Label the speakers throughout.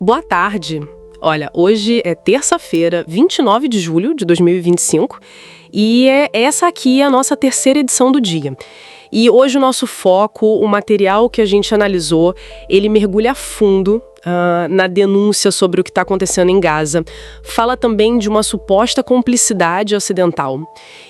Speaker 1: Boa tarde. Olha, hoje é terça-feira, 29 de julho de 2025, e essa aqui é a nossa terceira edição do dia. E hoje o nosso foco, o material que a gente analisou, ele mergulha a fundo na denúncia sobre o que está acontecendo em Gaza. Fala também de uma suposta cumplicidade ocidental.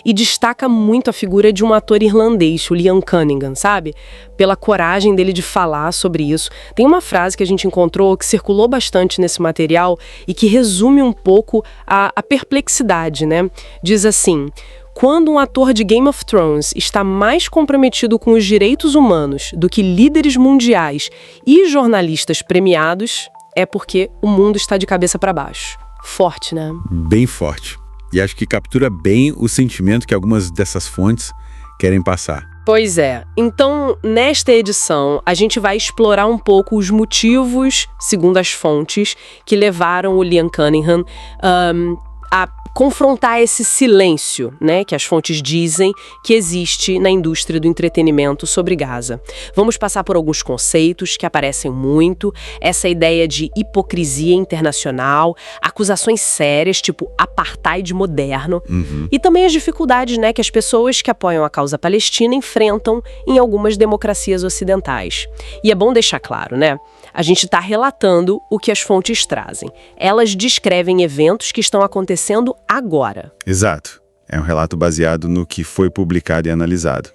Speaker 1: E destaca muito a figura de um ator irlandês, o Liam Cunningham, sabe? Pela coragem dele de falar sobre isso. Tem uma frase que a gente encontrou que circulou bastante nesse material e que resume um pouco a perplexidade, né? Diz assim: quando um ator de Game of Thrones está mais comprometido com os direitos humanos do que líderes mundiais e jornalistas premiados, é porque o mundo está de cabeça para baixo. Forte, né?
Speaker 2: Bem forte. E acho que captura bem o sentimento que algumas dessas fontes querem passar.
Speaker 1: Pois é. Então, nesta edição, a gente vai explorar um pouco os motivos, segundo as fontes, que levaram o Liam Cunningham a confrontar esse silêncio, né, que as fontes dizem que existe na indústria do entretenimento sobre Gaza. Vamos passar por alguns conceitos que aparecem muito, essa ideia de hipocrisia internacional, acusações sérias, tipo apartheid moderno, e também as dificuldades, né, que as pessoas que apoiam a causa palestina enfrentam em algumas democracias ocidentais. E é bom deixar claro, né, a gente está relatando o que as fontes trazem. Elas descrevem eventos que estão acontecendo agora.
Speaker 2: Exato. É um relato baseado no que foi publicado e analisado.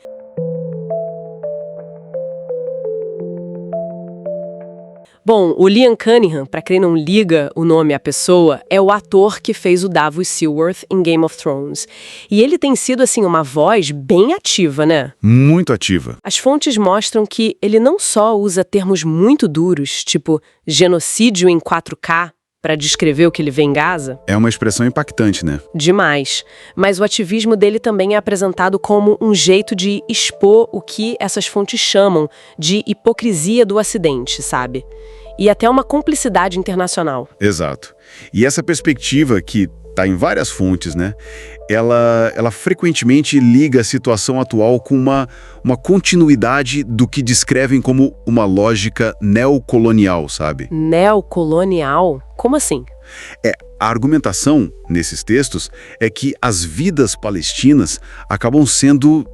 Speaker 1: Bom, o Liam Cunningham, para quem não liga o nome à pessoa, é o ator que fez o Davos Seaworth em Game of Thrones. E ele tem sido, assim, uma voz bem ativa, né?
Speaker 2: Muito ativa.
Speaker 1: As fontes mostram que ele não só usa termos muito duros, tipo genocídio em 4K, para descrever o que ele vê em Gaza.
Speaker 2: É uma expressão impactante, né?
Speaker 1: Demais. Mas o ativismo dele também é apresentado como um jeito de expor o que essas fontes chamam de hipocrisia do Ocidente, sabe? E até uma cumplicidade internacional.
Speaker 2: Exato. E essa perspectiva que está em várias fontes, né? Ela frequentemente liga a situação atual com uma continuidade do que descrevem como uma lógica neocolonial, sabe?
Speaker 1: Neocolonial? Como assim?
Speaker 2: A argumentação nesses textos é que as vidas palestinas acabam sendo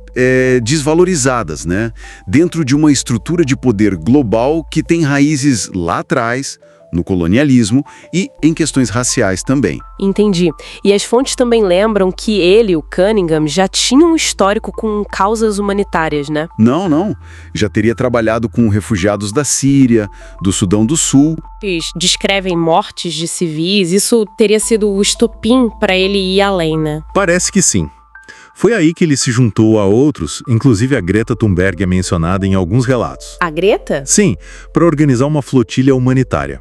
Speaker 2: desvalorizadas, né? Dentro de uma estrutura de poder global que tem raízes lá atrás, no colonialismo e em questões raciais também.
Speaker 1: Entendi. E as fontes também lembram que ele, o Cunningham, já tinha um histórico com causas humanitárias, né?
Speaker 2: Não. Já teria trabalhado com refugiados da Síria, do Sudão do Sul.
Speaker 1: Eles descrevem mortes de civis, isso teria sido o estopim para ele ir além, né?
Speaker 3: Parece que sim. Foi aí que ele se juntou a outros, inclusive a Greta Thunberg é mencionada em alguns relatos.
Speaker 1: A Greta?
Speaker 3: Sim, para organizar uma flotilha humanitária.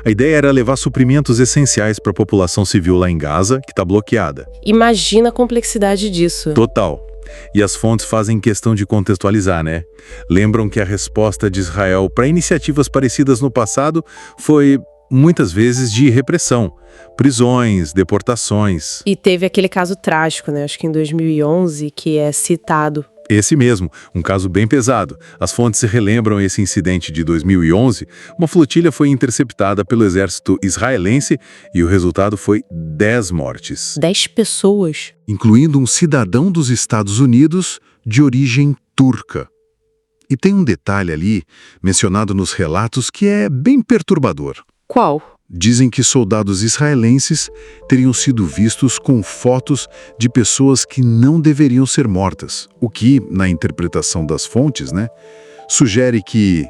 Speaker 3: A ideia era levar suprimentos essenciais para a população civil lá em Gaza, que está bloqueada.
Speaker 1: Imagina a complexidade disso.
Speaker 3: Total. E as fontes fazem questão de contextualizar, né? Lembram que a resposta de Israel para iniciativas parecidas no passado foi, muitas vezes, de repressão. Prisões, deportações.
Speaker 1: E teve aquele caso trágico, né? Acho que em 2011, que é citado.
Speaker 3: Esse mesmo, um caso bem pesado. As fontes se relembram esse incidente de 2011. Uma flotilha foi interceptada pelo exército israelense e o resultado foi 10 mortes.
Speaker 1: 10 pessoas.
Speaker 3: Incluindo um cidadão dos Estados Unidos de origem turca. E tem um detalhe ali, mencionado nos relatos, que é bem perturbador.
Speaker 1: Qual?
Speaker 3: Dizem que soldados israelenses teriam sido vistos com fotos de pessoas que não deveriam ser mortas, o que, na interpretação das fontes, né, sugere que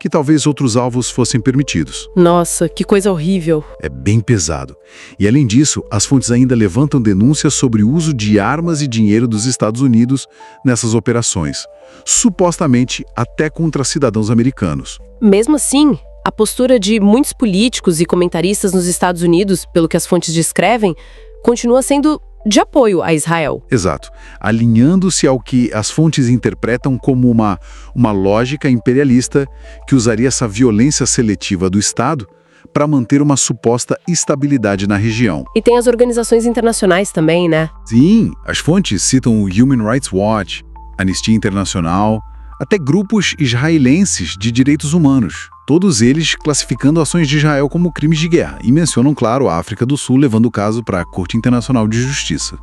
Speaker 3: talvez outros alvos fossem permitidos.
Speaker 1: Nossa, que coisa horrível.
Speaker 3: É bem pesado. E além disso, as fontes ainda levantam denúncias sobre o uso de armas e dinheiro dos Estados Unidos nessas operações, supostamente até contra cidadãos americanos.
Speaker 1: Mesmo assim, a postura de muitos políticos e comentaristas nos Estados Unidos, pelo que as fontes descrevem, continua sendo de apoio a Israel.
Speaker 3: Exato. Alinhando-se ao que as fontes interpretam como uma lógica imperialista que usaria essa violência seletiva do Estado para manter uma suposta estabilidade na região.
Speaker 1: E tem as organizações internacionais também, né?
Speaker 3: Sim, as fontes citam o Human Rights Watch, Anistia Internacional, até grupos israelenses de direitos humanos, todos eles classificando ações de Israel como crimes de guerra, e mencionam, claro, a África do Sul levando o caso para a Corte Internacional de Justiça.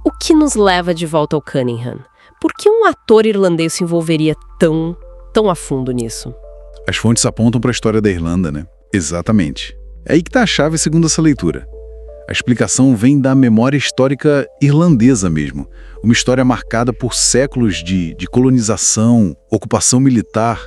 Speaker 1: O que nos leva de volta ao Cunningham? Por que um ator irlandês se envolveria tão a fundo nisso?
Speaker 3: As fontes apontam para a história da Irlanda, né? Exatamente. É aí que está a chave segundo essa leitura. A explicação vem da memória histórica irlandesa mesmo. Uma história marcada por séculos de colonização, ocupação militar,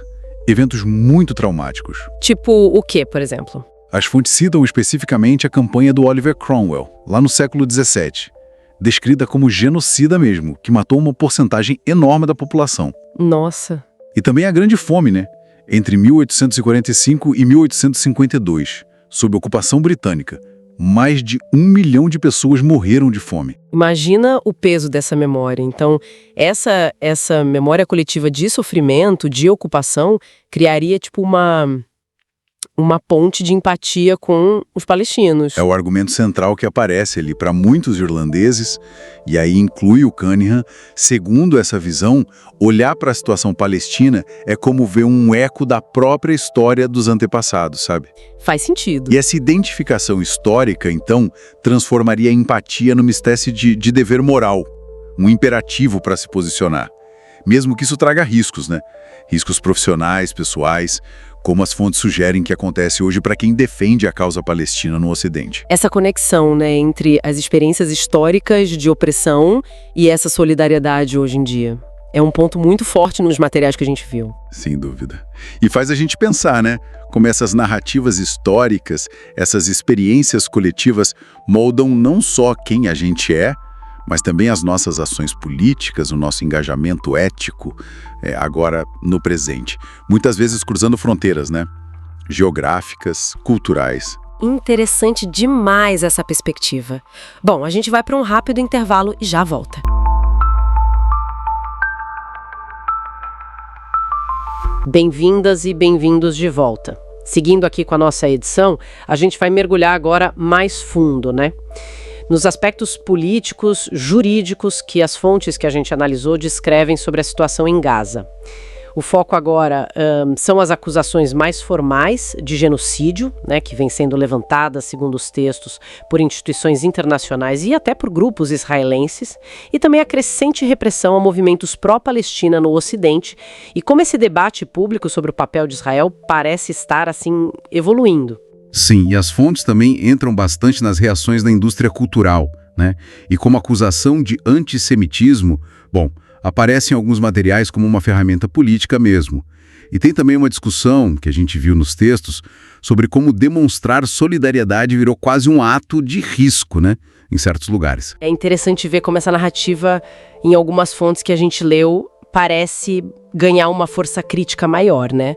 Speaker 3: eventos muito traumáticos.
Speaker 1: Tipo o quê, por exemplo?
Speaker 3: As fontes citam especificamente a campanha do Oliver Cromwell, lá no século XVII, descrita como genocida mesmo, que matou uma porcentagem enorme da população.
Speaker 1: Nossa!
Speaker 3: E também a Grande Fome, né? Entre 1845 e 1852, sob ocupação britânica. Mais de 1 milhão de pessoas morreram de fome.
Speaker 1: Imagina o peso dessa memória. Então, essa memória coletiva de sofrimento, de ocupação, criaria tipo uma ponte de empatia com os palestinos.
Speaker 3: É o argumento central que aparece ali para muitos irlandeses, e aí inclui o Cunningham. Segundo essa visão, olhar para a situação palestina é como ver um eco da própria história dos antepassados, sabe?
Speaker 1: Faz sentido.
Speaker 3: E essa identificação histórica, então, transformaria a empatia numa espécie de dever moral, um imperativo para se posicionar. Mesmo que isso traga riscos, né? Riscos profissionais, pessoais, como as fontes sugerem que acontece hoje para quem defende a causa palestina no Ocidente.
Speaker 1: Essa conexão, né, entre as experiências históricas de opressão e essa solidariedade hoje em dia. É um ponto muito forte nos materiais que a gente viu.
Speaker 3: Sem dúvida. E faz a gente pensar, né? Como essas narrativas históricas, essas experiências coletivas moldam não só quem a gente é, mas também as nossas ações políticas, o nosso engajamento ético, agora no presente. Muitas vezes cruzando fronteiras, né? Geográficas, culturais.
Speaker 1: Interessante demais essa perspectiva. Bom, a gente vai para um rápido intervalo e já volta. Bem-vindas e bem-vindos de volta. Seguindo aqui com a nossa edição, a gente vai mergulhar agora mais fundo, né? Nos aspectos políticos, jurídicos que as fontes que a gente analisou descrevem sobre a situação em Gaza. O foco agora são as acusações mais formais de genocídio, né, que vêm sendo levantadas, segundo os textos, por instituições internacionais e até por grupos israelenses, e também a crescente repressão a movimentos pró-Palestina no Ocidente, e como esse debate público sobre o papel de Israel parece estar, assim, evoluindo.
Speaker 2: Sim, e as fontes também entram bastante nas reações da indústria cultural, né? E como acusação de antissemitismo, aparece em alguns materiais como uma ferramenta política mesmo. E tem também uma discussão, que a gente viu nos textos, sobre como demonstrar solidariedade virou quase um ato de risco, né? Em certos lugares.
Speaker 1: É interessante ver como essa narrativa, em algumas fontes que a gente leu, parece ganhar uma força crítica maior, né?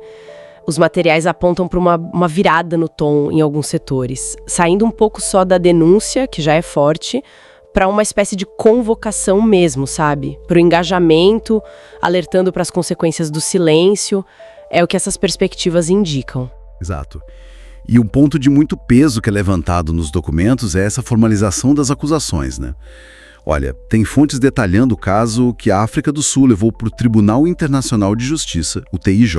Speaker 1: Os materiais apontam para uma virada no tom em alguns setores, saindo um pouco só da denúncia, que já é forte, para uma espécie de convocação mesmo, sabe? Para o engajamento, alertando para as consequências do silêncio, é o que essas perspectivas indicam.
Speaker 2: Exato. E um ponto de muito peso que é levantado nos documentos é essa formalização das acusações, né? Olha, tem fontes detalhando o caso que a África do Sul levou para o Tribunal Internacional de Justiça, o TIJ,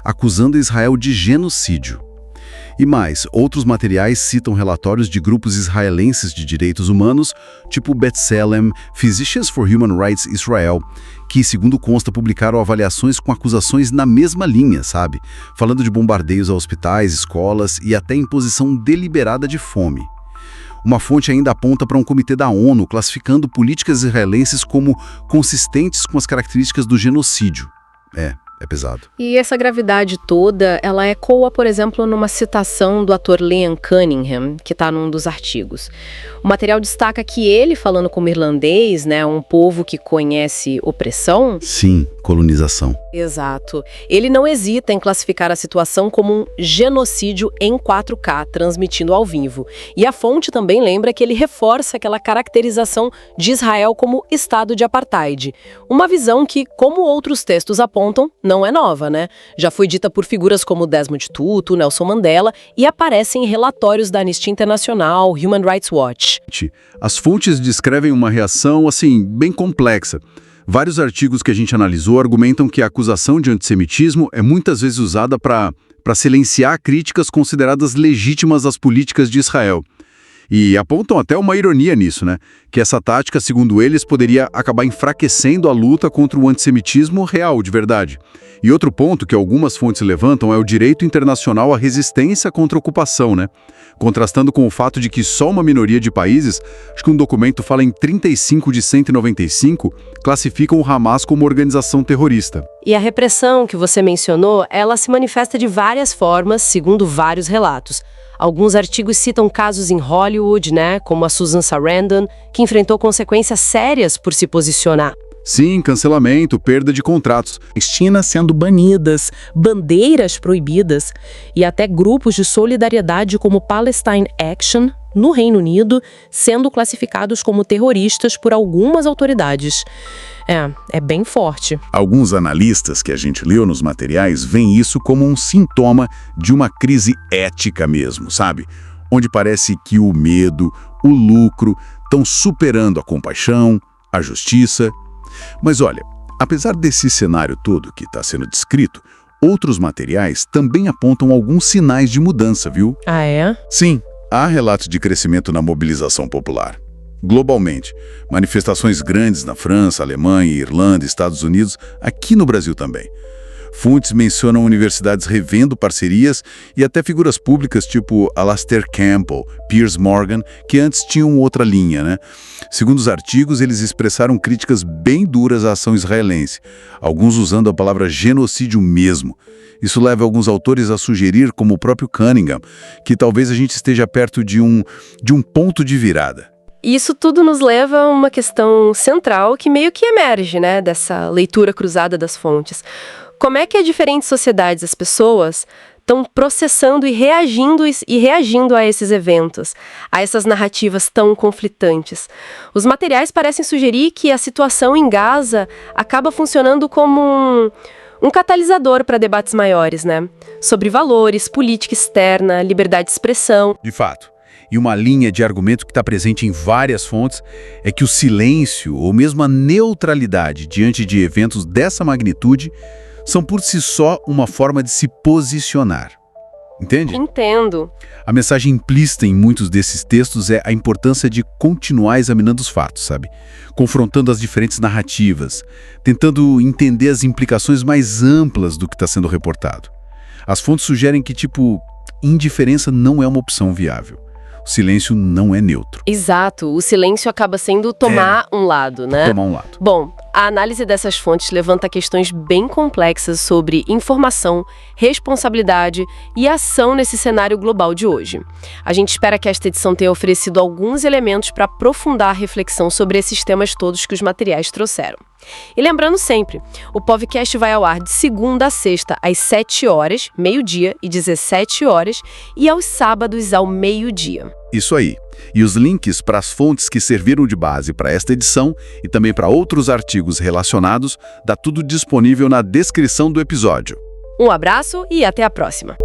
Speaker 2: acusando Israel de genocídio. E mais, outros materiais citam relatórios de grupos israelenses de direitos humanos, tipo B'Tselem, Physicians for Human Rights Israel, que, segundo consta, publicaram avaliações com acusações na mesma linha, sabe? Falando de bombardeios a hospitais, escolas e até imposição deliberada de fome. Uma fonte ainda aponta para um comitê da ONU classificando políticas israelenses como consistentes com as características do genocídio. É pesado.
Speaker 1: E essa gravidade toda, ela ecoa, por exemplo, numa citação do ator Liam Cunningham, que está num dos artigos. O material destaca que ele, falando como irlandês, né, um povo que conhece opressão...
Speaker 2: Sim, colonização.
Speaker 1: Exato. Ele não hesita em classificar a situação como um genocídio em 4K, transmitindo ao vivo. E a fonte também lembra que ele reforça aquela caracterização de Israel como estado de apartheid. Uma visão que, como outros textos apontam, não é nova, né? Já foi dita por figuras como Desmond Tutu, Nelson Mandela e aparece em relatórios da Anistia Internacional, Human Rights Watch.
Speaker 2: As fontes descrevem uma reação, assim, bem complexa. Vários artigos que a gente analisou argumentam que a acusação de antissemitismo é muitas vezes usada para silenciar críticas consideradas legítimas às políticas de Israel. E apontam até uma ironia nisso, né? Que essa tática, segundo eles, poderia acabar enfraquecendo a luta contra o antissemitismo real, de verdade. E outro ponto que algumas fontes levantam é o direito internacional à resistência contra a ocupação, né? Contrastando com o fato de que só uma minoria de países, acho que um documento fala em 35 de 195, classificam o Hamas como organização terrorista.
Speaker 1: E a repressão que você mencionou, ela se manifesta de várias formas, segundo vários relatos. Alguns artigos citam casos em Hollywood, né, como a Susan Sarandon, que enfrentou consequências sérias por se posicionar.
Speaker 2: Sim, cancelamento, perda de contratos.
Speaker 4: Palestinas sendo banidas, bandeiras proibidas e até grupos de solidariedade como Palestine Action, no Reino Unido, sendo classificados como terroristas por algumas autoridades. É bem forte.
Speaker 3: Alguns analistas que a gente leu nos materiais veem isso como um sintoma de uma crise ética mesmo, sabe? Onde parece que o medo, o lucro estão superando a compaixão, a justiça. Mas olha, apesar desse cenário todo que está sendo descrito, outros materiais também apontam alguns sinais de mudança, viu?
Speaker 1: Ah, é?
Speaker 3: Sim, há relatos de crescimento na mobilização popular. Globalmente, manifestações grandes na França, Alemanha, Irlanda, Estados Unidos, aqui no Brasil também. Fontes mencionam universidades revendo parcerias e até figuras públicas tipo Alastair Campbell, Piers Morgan, que antes tinham outra linha, né? Segundo os artigos, eles expressaram críticas bem duras à ação israelense, alguns usando a palavra genocídio mesmo. Isso leva alguns autores a sugerir, como o próprio Cunningham, que talvez a gente esteja perto de um ponto de virada.
Speaker 1: Isso tudo nos leva a uma questão central que meio que emerge, né, dessa leitura cruzada das fontes. Como é que as diferentes sociedades, as pessoas, estão processando e reagindo a esses eventos, a essas narrativas tão conflitantes? Os materiais parecem sugerir que a situação em Gaza acaba funcionando como um catalisador para debates maiores, né? Sobre valores, política externa, liberdade de expressão.
Speaker 2: De fato. E uma linha de argumento que está presente em várias fontes é que o silêncio, ou mesmo a neutralidade diante de eventos dessa magnitude, são por si só uma forma de se posicionar. Entende?
Speaker 1: Entendo.
Speaker 2: A mensagem implícita em muitos desses textos é a importância de continuar examinando os fatos, sabe? Confrontando as diferentes narrativas, tentando entender as implicações mais amplas do que está sendo reportado. As fontes sugerem que, indiferença não é uma opção viável. O silêncio não é neutro.
Speaker 1: Exato, o silêncio acaba sendo tomar um lado, né?
Speaker 2: Tomar um lado.
Speaker 1: Bom, a análise dessas fontes levanta questões bem complexas sobre informação, responsabilidade e ação nesse cenário global de hoje. A gente espera que esta edição tenha oferecido alguns elementos para aprofundar a reflexão sobre esses temas todos que os materiais trouxeram. E lembrando sempre, o podcast vai ao ar de segunda a sexta às 7 horas, meio-dia e 17 horas, e aos sábados ao meio-dia.
Speaker 2: Isso aí. E os links para as fontes que serviram de base para esta edição e também para outros artigos relacionados, dá tudo disponível na descrição do episódio.
Speaker 1: Um abraço e até a próxima!